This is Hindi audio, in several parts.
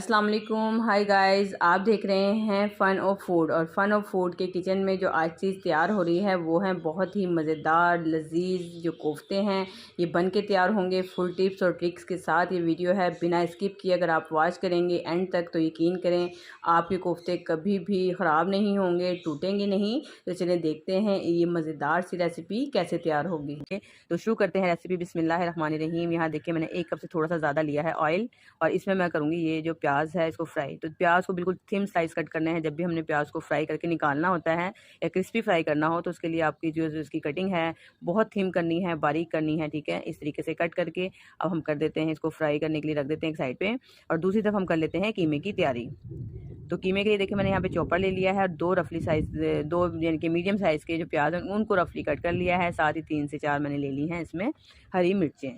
अस्सलाम वालेकुम, हाय गाइस। आप देख रहे हैं फ़न ऑफ फूड। और फ़न ऑफ फूड के किचन में जो आज चीज़ तैयार हो रही है वो है बहुत ही मज़ेदार लजीज जो कोफ्ते हैं। ये बन के तैयार होंगे फुल टिप्स और ट्रिक्स के साथ। ये वीडियो है बिना स्किप किए अगर आप वॉच करेंगे एंड तक तो यकीन करें आपके कोफ्ते कभी भी ख़राब नहीं होंगे, टूटेंगे नहीं। तो चलिए देखते हैं ये मज़ेदार सी रेसिपी कैसे तैयार होगी। तो शुरू करते हैं रेसिपी। बिस्मिल्लाहिर्रहमानिर्रहीम। यहाँ देखिए मैंने 1 कप से थोड़ा सा ज़्यादा लिया है ऑयल, और इसमें मैं करूँगी ये जो प्याज है इसको फ्राई। तो प्याज को बिल्कुल थिन स्लाइस कट करना है। जब भी हमने प्याज को फ्राई करके निकालना होता है या क्रिस्पी फ्राई करना हो तो उसके लिए आपकी जो इसकी कटिंग है बहुत थिन करनी है, बारीक करनी है। ठीक है, इस तरीके से कट करके अब हम कर देते हैं इसको फ्राई करने के लिए रख देते हैं एक साइड पे। और दूसरी तरफ हम कर लेते हैं कीमे की तैयारी। तो कीमे के लिए देखिए मैंने यहाँ पे चॉपर ले लिया है और दो रफली साइज दो यानी कि मीडियम साइज़ के जो प्याज हैं उनको रफली कट कर लिया है। साथ ही 3 से 4 मैंने ले ली हैं इसमें हरी मिर्चें।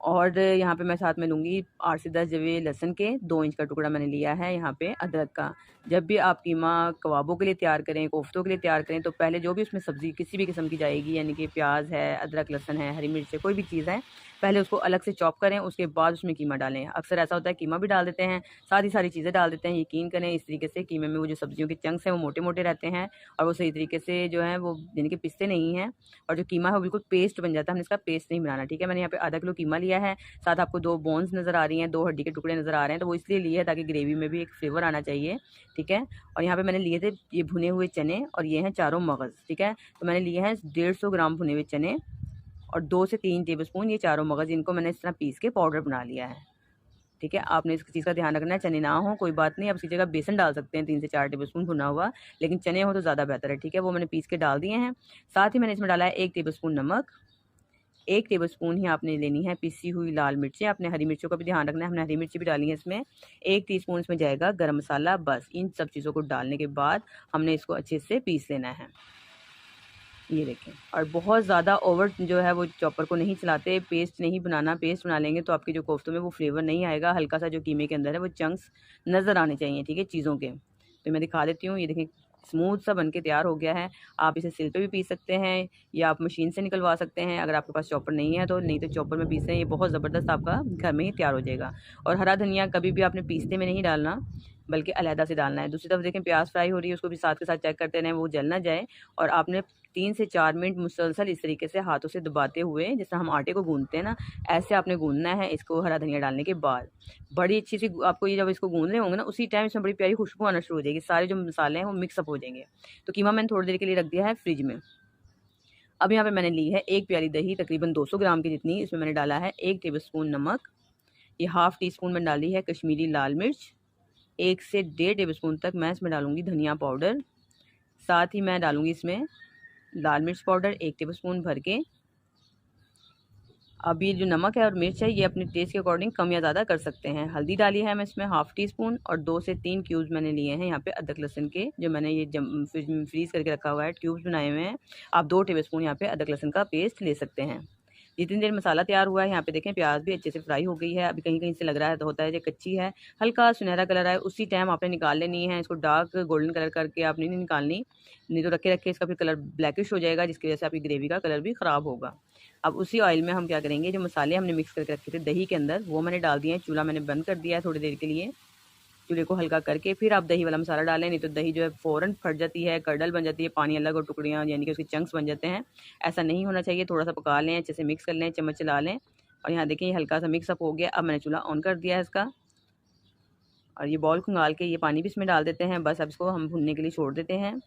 और यहाँ पे मैं साथ में लूँगी 8 से 10 जवे लहसुन के, 2 इंच का टुकड़ा मैंने लिया है यहाँ पे अदरक का। जब भी आप कीमा कबाबों के लिए तैयार करें, कोफ्तों के लिए तैयार करें तो पहले जो भी उसमें सब्ज़ी किसी भी किस्म की जाएगी यानी कि प्याज है, अदरक, लहसुन है, हरी मिर्च है, कोई भी चीज़ है, पहले उसको अलग से चॉप करें, उसके बाद उसमें कीमा डालें। अक्सर ऐसा होता है कीमा भी डाल देते हैं, साथ ही सारी चीज़ें डाल देते हैं। यकीन करें इस तरीके से कीमे में वो जो सब्जियों के चंक्स हैं वो मोटे-मोटे रहते हैं और वो सही तरीके से जो है वो यानी कि पिसते नहीं हैं, और जो कीमा है वो बिल्कुल पेस्ट बन जाता है। हमने इसका पेस्ट नहीं बनाना। ठीक है, मैंने यहाँ पे आधा किलो कीमा लिया है। साथ आपको 2 बोन्स नज़र आ रही हैं, 2 हड्डी के टुकड़े नज़र आ रहे हैं, तो वो इसलिए लिए है ताकि ग्रेवी में भी एक फ्लेवर आना चाहिए। ठीक है, और यहाँ पे मैंने लिए थे ये भुने हुए चने और ये हैं चारों मगज़। ठीक है, तो मैंने लिए हैं 150 ग्राम भुने हुए चने और 2 से 3 टेबलस्पून ये चारों मगज़, इनको मैंने इस तरह पीस के पाउडर बना लिया है। ठीक है, आपने इस चीज़ का ध्यान रखना है चने ना हो कोई बात नहीं, आप इसकी जगह बेसन डाल सकते हैं 3 से 4 टेबलस्पून भुना हुआ, लेकिन चने हो तो ज़्यादा बेहतर है। ठीक है, वो मैंने पीस के डाल दिए हैं। साथ ही मैंने इसमें डाला है 1 टेबलस्पून नमक, 1 टेबलस्पून ही आपने लेनी है पिसी हुई लाल मिर्चें। आपने हरी मिर्चों का भी ध्यान रखना है, हमने हरी मिर्ची भी डाली है इसमें। 1 टीस्पून इसमें जाएगा गरम मसाला। बस इन सब चीज़ों को डालने के बाद हमने इसको अच्छे से पीस लेना है। ये देखें, और बहुत ज़्यादा ओवर जो है वो चॉपर को नहीं चलाते, पेस्ट नहीं बनाना। पेस्ट बना लेंगे तो आपके जो कोफ्तों में वो फ्लेवर नहीं आएगा। हल्का सा जो कीमे के अंदर है वो चंक्स नज़र आने चाहिए। ठीक है, चीज़ों के। तो मैं दिखा देती हूँ, ये देखें स्मूथ सा बन के तैयार हो गया है। आप इसे सिल पे भी पीस सकते हैं या आप मशीन से निकलवा सकते हैं। अगर आपके पास चॉपर नहीं है तो, नहीं तो चॉपर में पीसें, ये बहुत ज़बरदस्त आपका घर में ही तैयार हो जाएगा। और हरा धनिया कभी भी आपने पीसते में नहीं डालना बल्कि अलहदा से डालना है। दूसरी तरफ देखें प्याज फ्राई हो रही है, उसको भी साथ के साथ चेक करते रहें वो जल ना जाए। और आपने 3 से 4 मिनट मुसलसल इस तरीके से हाथों से दबाते हुए, जैसे हम आटे को गूंदते हैं ना, ऐसे आपने गूंदना है इसको हरा धनिया डालने के बाद। बड़ी अच्छी सी आपको ये जब इसको गूंद रहे होंगे ना उसी टाइम इसमें बड़ी प्यारी खुशबू आना शुरू हो जाएगी। सारे जो मसाले हैं वो मिक्सअप हो जाएंगे। तो कीमा मैंने थोड़ी देर के लिए रख दिया है फ्रिज में। अब यहाँ पे मैंने ली है 1 प्याली दही, तकरीबन 200 ग्राम की जितनी। इसमें मैंने डाला है 1 टेबलस्पून नमक, ये हाफ़ टी स्पून मैंने डाली है कश्मीरी लाल मिर्च, 1 से 1.5 टेबलस्पून तक मैं इसमें डालूँगी धनिया पाउडर। साथ ही मैं डालूँगी इसमें लाल मिर्च पाउडर 1 टेबलस्पून भर के। अब ये जो नमक है और मिर्च है ये अपने टेस्ट के अकॉर्डिंग कम या ज़्यादा कर सकते हैं। हल्दी डाली है मैं इसमें हाफ़ टी स्पून, और 2 से 3 क्यूब्स मैंने लिए हैं यहाँ पे अदरक लहसुन के, जो मैंने ये फ्रिज में फ्रीज़ करके रखा हुआ है, क्यूब्स बनाए हुए हैं। आप 2 टेबलस्पून यहाँ पे अदरक लहसुन का पेस्ट ले सकते हैं। जितनी देर मसाला तैयार हुआ है यहाँ पे देखें प्याज भी अच्छे से फ्राई हो गई है। अभी कहीं कहीं से लग रहा है तो होता है जो कच्ची है, हल्का सुनहरा कलर है, उसी टाइम आपने निकाल लेनी है। इसको डार्क गोल्डन कलर करके आपने नहीं निकालनी, नहीं तो रखे रखे इसका फिर कलर ब्लैकिश हो जाएगा, जिसकी वजह से आपकी ग्रेवी का कलर भी ख़राब होगा। अब उसी ऑयल में हम क्या करेंगे, जो मसाले हमने मिक्स करके रखे थे दही के अंदर वो मैंने डाल दिए हैं। चूल्हा मैंने बंद कर दिया है थोड़ी देर के लिए। चूल्हे को हल्का करके फिर आप दही वाला मसाला डालें, नहीं तो दही जो है फ़ौरन फट जाती है, कर्डल बन जाती है, पानी अलग और टुकड़ियाँ यानी कि उसके चंक्स बन जाते हैं। ऐसा नहीं होना चाहिए। थोड़ा सा पका लें, अच्छे से मिक्स कर लें, चम्मच चला लें। और यहाँ देखिए हल्का सा मिक्सअप हो गया। अब मैंने चूल्हा ऑन कर दिया है इसका, और ये बॉल खंगाल के ये पानी भी इसमें डाल देते हैं। बस अब इसको हम भुनने के लिए छोड़ देते हैं।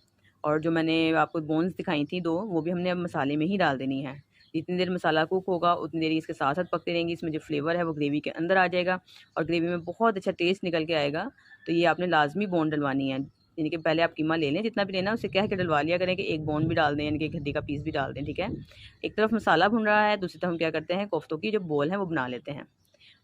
और जो मैंने आपको बोन्स दिखाई थी 2, वो भी हमने अब मसाले में ही डाल देनी है। जितनी देर मसाला कुक होगा उतनी देर इसके साथ साथ पकते रहेंगी। इसमें जो फ्लेवर है वो ग्रेवी के अंदर आ जाएगा और ग्रेवी में बहुत अच्छा टेस्ट निकल के आएगा। तो ये आपने लाजमी बोन डलवानी है, यानी कि पहले आप कीमा ले लें जितना भी लेना, उससे कह के डलवा लिया करें कि एक बोन भी डाल दें, यानी कि एक हड्डी का पीस भी डाल दें। ठीक है, एक तरफ मसाला भुन रहा है, दूसरी तरफ हम क्या करते हैं कोफ्तों की जो बोल है वो बना लेते हैं।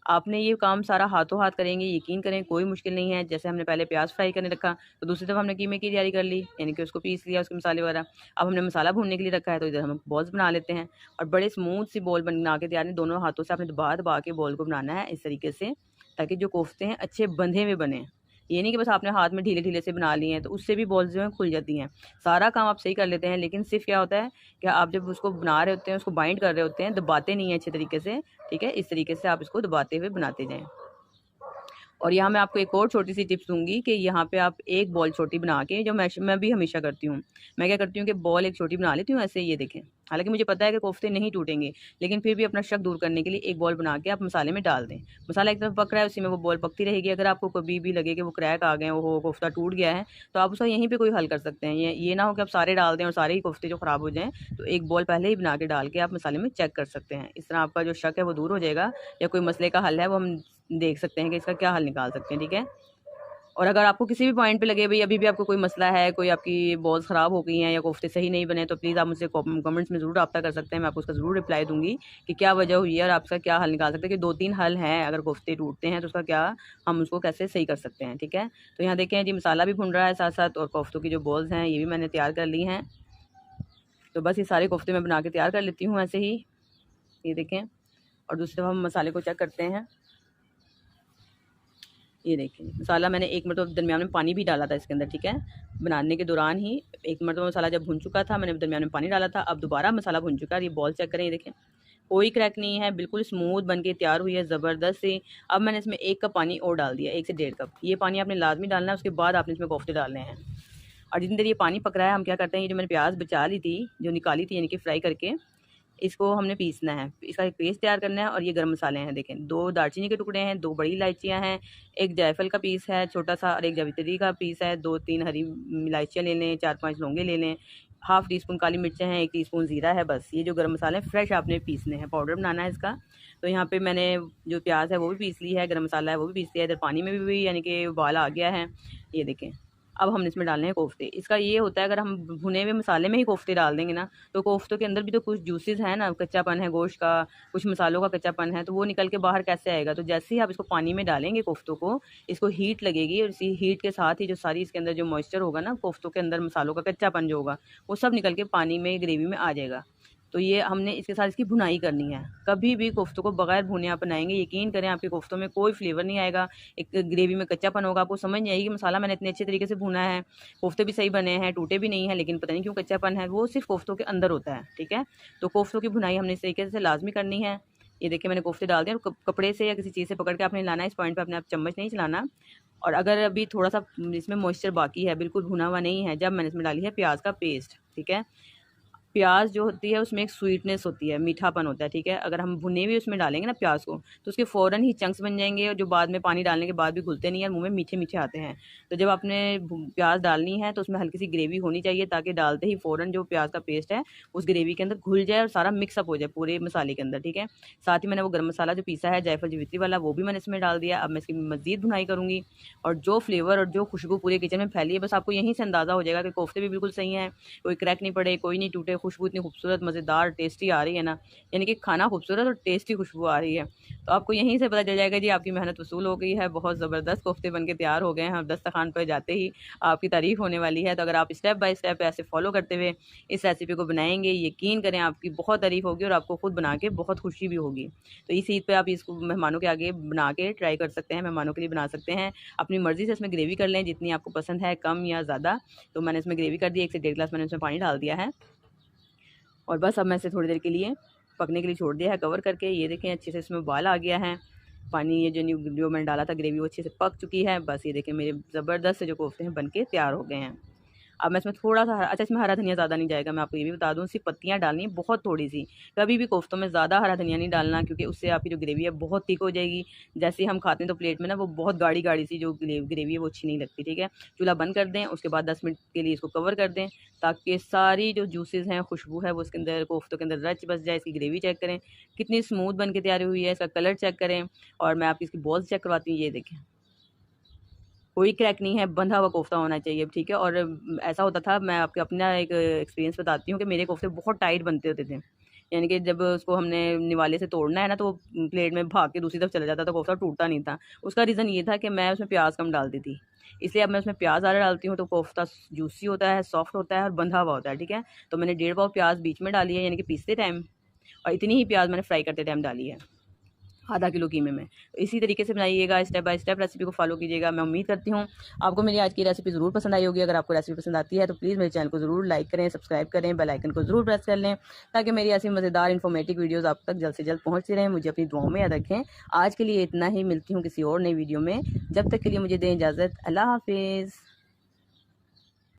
आपने ये काम सारा हाथों हाथ करेंगे, यकीन करें कोई मुश्किल नहीं है। जैसे हमने पहले प्याज फ्राई करने रखा तो दूसरी तरफ हमने कीमे की तैयारी कर ली, यानी कि उसको पीस लिया उसके मसाले वगैरह। अब हमने मसाला भूनने के लिए रखा है तो इधर हम बॉल्स बना लेते हैं, और बड़े स्मूथ सी बॉल बना के तैयार। दोनों हाथों से आपने दबा दबा के बॉल को बनाना है इस तरीके से, ताकि जो कोफ्ते हैं अच्छे बंधे हुए बने। ये नहीं कि बस आपने हाथ में ढीले ढीले से बना लिए हैं, तो उससे भी बॉल्स जो हैं खुल जाती हैं। सारा काम आप सही कर लेते हैं, लेकिन सिर्फ क्या होता है कि आप जब उसको बना रहे होते हैं, उसको बाइंड कर रहे होते हैं, दबाते नहीं हैं अच्छे तरीके से। ठीक है, इस तरीके से आप इसको दबाते हुए बनाते जाएं। और यहाँ मैं आपको एक और छोटी सी टिप्स दूंगी कि यहाँ पे आप एक बॉल छोटी बना के, जो मैं भी हमेशा करती हूँ, मैं क्या करती हूँ कि बॉल एक छोटी बना लेती हूँ ऐसे, ये देखें। हालांकि मुझे पता है कि कोफ्ते नहीं टूटेंगे, लेकिन फिर भी अपना शक दूर करने के लिए एक बॉल बना के आप मसाले में डाल दें। मसाला एक तरफ पक रहा है, उसी में वो बॉल पकती रहेगी। अगर आपको कभी भी लगे कि वो क्रैक आ गए हो, कोफ्ता टूट गया है, तो आप उसका यहीं पर कोई हल कर सकते हैं। ये ना हो कि आप सारे डाल दें और सारे ही कोफ्ते जो ख़राब हो जाएँ। तो एक बॉल पहले ही बना के डाल के आप मसाले में चेक कर सकते हैं। इस तरह आपका जो शक है वो दूर हो जाएगा, या कोई मसले का हल है वो हम देख सकते हैं कि इसका क्या हल निकाल सकते हैं, ठीक है। और अगर आपको किसी भी पॉइंट पे लगे भाई अभी भी आपको कोई मसला है, कोई आपकी बॉल्स ख़राब हो गई हैं या कोफ्ते सही नहीं बने, तो प्लीज़ आप मुझसे कमेंट्स में ज़रूर रब्ता कर सकते हैं। मैं आपको उसका ज़रूर रिप्लाई दूंगी कि क्या वजह हुई है और आप उसका क्या हल निकाल सकते हैं। कि 2-3 हल हैं, अगर कोफ्ते टूटते हैं तो उसका क्या, हम उसको कैसे सही कर सकते हैं, ठीक है। तो यहाँ देखें जी, मसाला भी भुन रहा है साथ साथ, और कोफ्तों की जो बॉल्स हैं ये भी मैंने तैयार कर ली हैं। तो बस ये सारे कोफ्ते मैं बना के तैयार कर लेती हूँ ऐसे ही, ये देखें। और दूसरी तरफ हम मसाले को चेक करते हैं। ये देखिए मसाला मैंने एक मिनट दरमियान में पानी भी डाला था इसके अंदर, ठीक है। बनाने के दौरान ही एक मिनट मसाला जब भुन चुका था, मैंने दरमियान में पानी डाला था। अब दोबारा मसाला भुन चुका है। ये बॉल चेक करें, ये देखें कोई क्रैक नहीं है, बिल्कुल स्मूथ बन के तैयार हुई है, ज़बरदस्त सी। अब मैंने इसमें 1 कप पानी और डाल दिया, 1 से 1.5 कप। ये पानी आपने लाजमी डालना है, उसके बाद आपने इसमें कोफ्ते डालने हैं। और जितनी देर ये पानी पक रहा है, हम क्या करते हैं, ये जो मैंने प्याज बचा ली थी, जो निकाली थी यानी कि फ्राई करके, इसको हमने पीसना है। इसका एक पेस्ट तैयार करना है। और ये गरम मसाले हैं, देखें 2 दालचीनी के टुकड़े हैं, 2 बड़ी इलायचियाँ हैं, 1 जायफल का पीस है छोटा सा, और 1 जावित्री का पीस है, 2-3 हरी इलायचियाँ ले लें, 4-5 लौंगे ले लें, हाफ़ टी स्पून काली मिर्चें हैं, 1 टीस्पून ज़ीरा है। बस ये जो गरम मसाले हैं फ्रेश आपने पीसने हैं, पाउडर बनाना है इसका। तो यहाँ पे मैंने जो प्याज है वो भी पीस ली है, गरम मसाला है वो भी पीस लिया है। इधर पानी में भी यानी कि उबाल आ गया है, ये देखें। अब हमने इसमें डालने हैं कोफ्ते। इसका ये होता है, अगर हम भुने हुए मसाले में ही कोफ्ते डाल देंगे ना, तो कोफ्तों के अंदर भी तो कुछ जूसेस हैं ना, कच्चापन है गोश्त का, कुछ मसालों का कच्चापन है, तो वो निकल के बाहर कैसे आएगा। तो जैसे ही आप इसको पानी में डालेंगे कोफ्तों को, इसको हीट लगेगी, और इसी हीट के साथ ही जो सारी इसके अंदर जो मॉइस्चर होगा ना, कोफ्तों के अंदर मसालों का कच्चापन जो होगा, वो सब निकल के पानी में, ग्रेवी में आ जाएगा। तो ये हमने इसके साथ इसकी भुनाई करनी है। कभी भी कोफ्तों को बगैर भुने आप बनाएंगे, यकीन करें आपके कोफ्तों में कोई फ्लेवर नहीं आएगा, एक ग्रेवी में कच्चापन होगा, आपको समझ नहीं आएगी मसाला मैंने इतने अच्छे तरीके से भुना है, कोफ्ते भी सही बने हैं, टूटे भी नहीं हैं, लेकिन पता नहीं क्यों कच्चापन है, वो सिर्फ कोफ्तों के अंदर होता है, ठीक है। तो कोफ्तों की भुनाई हमने इस तरीके से लाजमी करनी है। ये देखिए मैंने कोफ्ते डाल दिए, और कपड़े से या किसी चीज़ से पकड़ के आपने लाना है, इस पॉइंट पे अपने आप चम्मच नहीं चलाना। और अगर अभी थोड़ा सा इसमें मॉइस्चर बाकी है, बिल्कुल भुना हुआ नहीं है, जब मैंने इसमें डाली है प्याज का पेस्ट, ठीक है। प्याज जो होती है उसमें एक स्वीटनेस होती है, मीठापन होता है, ठीक है। अगर हम भुने हुए उसमें डालेंगे ना प्याज को, तो उसके फ़ौरन ही चंक्स बन जाएंगे, और जो बाद में पानी डालने के बाद भी घुलते नहीं है, मुंह में मीठे मीठे आते हैं। तो जब आपने प्याज डालनी है तो उसमें हल्की सी ग्रेवी होनी चाहिए, ताकि डालते ही फ़ौरन जो प्याज का पेस्ट है उस ग्रेवी के अंदर घुल जाए और सारा मिक्सअप हो जाए पूरे मसाले के अंदर, ठीक है। साथ ही मैंने वो गर्म मसाला जो पीसा है जायफल जावित्री वाला, वो भी मैंने इसमें डाल दिया। अब मैं इसकी मज़ीद भुनाई करूँगी, और जो फ्लेवर और जो खुशबू पूरे किचन में फैली है, बस आपको यहीं से अंदाज़ा हो जाएगा कि कोफ्ते भी बिल्कुल सही हैं, कोई क्रैक नहीं पड़े, कोई नहीं टूटे, खुशबू इतनी खूबसूरत मज़ेदार टेस्टी आ रही है ना, यानी कि खाना खूबसूरत और टेस्टी खुशबू आ रही है। तो आपको यहीं से पता चल जाएगा जी आपकी मेहनत वसूल हो गई है, बहुत ज़बरदस्त कोफ्ते बन के तैयार हो गए हैं। अब दस्तरखान पर जाते ही आपकी तारीफ़ होने वाली है। तो अगर आप स्टेप बाय स्टेप ऐसे फॉलो करते हुए इस रेसिपी को बनाएंगे, यकीन करें आपकी बहुत तारीफ़ होगी, और आपको खुद बना के बहुत खुशी भी होगी। तो इस ईद पे आप इसको मेहमानों के आगे बना के ट्राई कर सकते हैं, मेहमानों के लिए बना सकते हैं। अपनी मर्ज़ी से इसमें ग्रेवी कर लें जितनी आपको पसंद है, कम या ज़्यादा। तो मैंने इसमें ग्रेवी कर दी, 1 से 1.5 गिलास मैंने इसमें पानी डाल दिया है, और बस अब मैं इसे थोड़ी देर के लिए पकने के लिए छोड़ दिया है कवर करके। ये देखें अच्छे से इसमें उबाल आ गया है, पानी ये जो मैंने डाला था ग्रेवी वो अच्छे से पक चुकी है। बस ये देखें मेरे ज़बरदस्त से जो कोफ्ते हैं बन के तैयार हो गए हैं। अब मैं इसमें थोड़ा-सा अच्छा इसमें हरा धनिया ज़्यादा नहीं जाएगा, मैं आपको ये भी बता दूँ, सिर्फ़ पत्तियाँ डालनी है बहुत थोड़ी-सी। कभी भी कोफ्तों में ज़्यादा हरा धनिया नहीं डालना, क्योंकि उससे आपकी जो ग्रेवी है बहुत थिक हो जाएगी। जैसे ही हम खाते हैं तो प्लेट में ना वो बहुत गाढ़ी-गाढ़ी सी जो ग्रेवी है वो अच्छी नहीं लगती, ठीक है। चूल्हा बंद कर दें, उसके बाद 10 मिनट के लिए इसको कवर कर दें, ताकि सारी जो जूसेज़ हैं, खुशबू है वो उसके अंदर कोफ्तों के अंदर रच बस जाए। इसकी ग्रेवी चेक करें कितनी स्मूथ बन के तैयार हुई है, इसका कलर चेक करें, और मैं आपकी इसकी बॉल्स चेक करवाती हूँ। ये देखें कोई क्रैक नहीं है, बंधा हुआ कोफ्ता होना चाहिए, ठीक है। और ऐसा होता था, मैं आपको अपना एक एक्सपीरियंस बताती हूँ कि मेरे कोफ्ते बहुत टाइट बनते होते थे, यानी कि जब उसको हमने निवाले से तोड़ना है ना, तो वो प्लेट में भाग के दूसरी तरफ चला जाता था, कोफ्ता टूटता नहीं था। उसका रीज़न ये था कि मैं उसमें प्याज कम डालती थी, इसलिए अब मैं उसमें प्याज ज़्यादा डालती हूँ, तो कोफ्ता जूसी होता है, सॉफ्ट होता है और बंधा हुआ होता है, ठीक है। तो मैंने 1.5 पाव प्याज बीच में डाली है, यानी कि पीसते टाइम, और इतनी ही प्याज मैंने फ्राई करते टाइम डाली है। आधा किलो कीमे में। इसी तरीके से बनाइएगा, स्टेप बाय स्टेप रेसिपी को फॉलो कीजिएगा। मैं उम्मीद करती हूँ आपको मेरी आज की रेसिपी ज़रूर पसंद आई होगी। अगर आपको रेसिपी पसंद आती है तो प्लीज़ मेरे चैनल को ज़रूर लाइक करें, सब्सक्राइब करें, बेल आइकन को ज़रूर प्रेस कर लें, ताकि मेरी ऐसी मज़ेदार इन्फॉर्मेटिव वीडियोज़ आप तक जल्द से जल्द पहुँचती रहें। मुझे अपनी दुआओं में याद रखें। आज के लिए इतना ही, मिलती हूँ किसी और नई वीडियो में। जब तक के लिए मुझे दें इजाज़त। अल्लाह हाफिज़।